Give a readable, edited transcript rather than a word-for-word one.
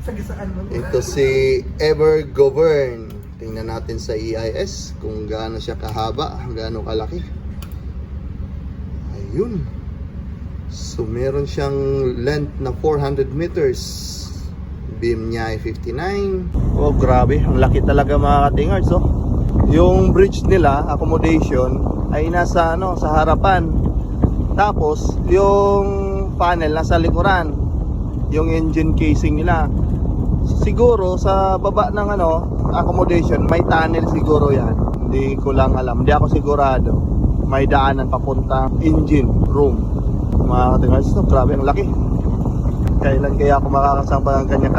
Sagisaan mo. Ito si Evergovern. Tingnan natin sa EIS kung gaano siya kahaba, gaano kalaki. Ayun. So meron siyang length na 400 meters. Beam niya ay 59. Oh, grabe. Ang laki talaga mga katingers, oh. Yung bridge nila, accommodation, ay nasa sa harapan. Tapos, yung panel nasa likuran. Yung engine casing nila. Siguro sa baba ng accommodation, may tunnel siguro yan. Hindi ko lang alam. Hindi ako sigurado. May daanan papunta engine room. Mga katingers, grabe ang laki. Kailan kaya ako makakasama ng kanya